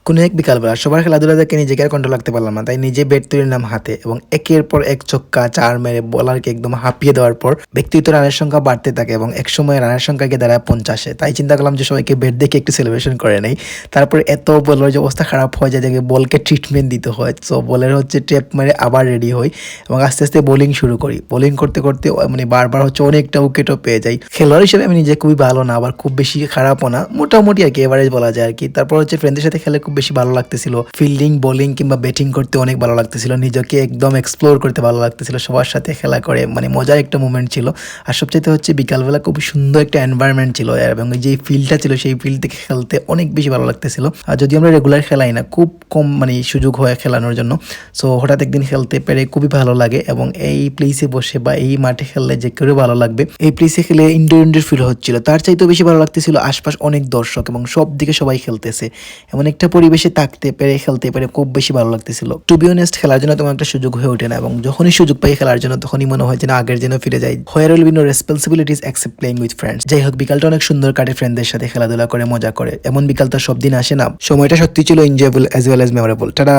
কোনো এক বিকালবেলা সবার খেলাধুলা দেখে নিজেকে আর কন্ট্রোল রাখতে পারলাম না, তাই নিজে ব্যাট তুলে নিলাম হাতে এবং একের পর এক ছক্কা চার মেরে বলারকে একদম হাঁপিয়ে দেওয়ার পর ব্যক্তিগত রানের সংখ্যা বাড়তে থাকে এবং একসময় রানের সংখ্যা গিয়ে দাঁড়ায় 50-এ। তাই চিন্তা করলাম যে সবাইকে ব্যাট দেখে একটু সেলিব্রেশন করে নেই। তারপর এত বলের যে অবস্থা খারাপ হয়ে যায় যে বলকে ট্রিটমেন্ট দিতে হয়, সো বলের হচ্ছে ট্যাপ মেরে আবার রেডি হই এবং আস্তে আস্তে বোলিং শুরু করি। বোলিং করতে করতে মানে বারবার হচ্ছে অনেকটা উইকেটও পেয়ে যাই। খেলোয়াড় হিসেবে আমি নিজে খুবই ভালো না, আবার খুব বেশি খারাপও না, মোটামুটি আর কি এভারেজ বলা যায় আর কি। তারপর হচ্ছে ফ্রেন্ডদের সাথে খেলে খুব বেশি ভালো লাগতেছিল। ফিল্ডিং বোলিং কিংবা ব্যাটিং করতে অনেক ভালো লাগতেছিল, নিজেকে একদম এক্সপ্লোর করতে ভালো লাগতেছিল, সবার সাথে খেলা করে মানে মজার একটা মুভমেন্ট ছিল। আর সবচেয়ে হচ্ছে বিকালবেলা খুবই সুন্দর একটা এনভায়রনমেন্ট ছিল এবং যে ফিল্ডটা ছিল সেই ফিল্ড থেকে খেলতে অনেক বেশি ভালো লাগতেছিল। আর যদি আমরা রেগুলার খেলাই না, খুব কম মানে সুযোগ হয় খেলানোর জন্য, সো হঠাৎ একদিন খেলতে পেরে খুবই ভালো লাগে। এবং এই প্লেসে বসে বা এই মাঠে খেললে যে কেউ ভালো লাগবে। এই প্লেসে খেলে ইনডোর ফিল হচ্ছিল, তার চাইতেও বেশি ভালো লাগতেছিল আশপাশ অনেক দর্শক এবং সব দিকে সবাই খেলতেছে। এমন একটা পরিবেশে থাকতে পেরে খেলতে পেরে খুব বেশি ভালো লাগতেছিল। টু বি অনেস্ট, খেলার জন্য তেমন একটা সুযোগ হয়ে ওঠে না এবং যখনই সুযোগ পাই খেলার জন্য তখনই মনে হয় যে না, আগের যেন ফিরে যাই। Where will be no responsibilities except playing with friends. যাই হোক, বিকালটা অনেক সুন্দর কাটে ফ্রেন্ডদের সাথে খেলাধুলা করে মজা করে। এমন বিকাল তো সব দিন আসে না। সময়টা সত্যি ছিল enjoyable as well as memorable. Tata.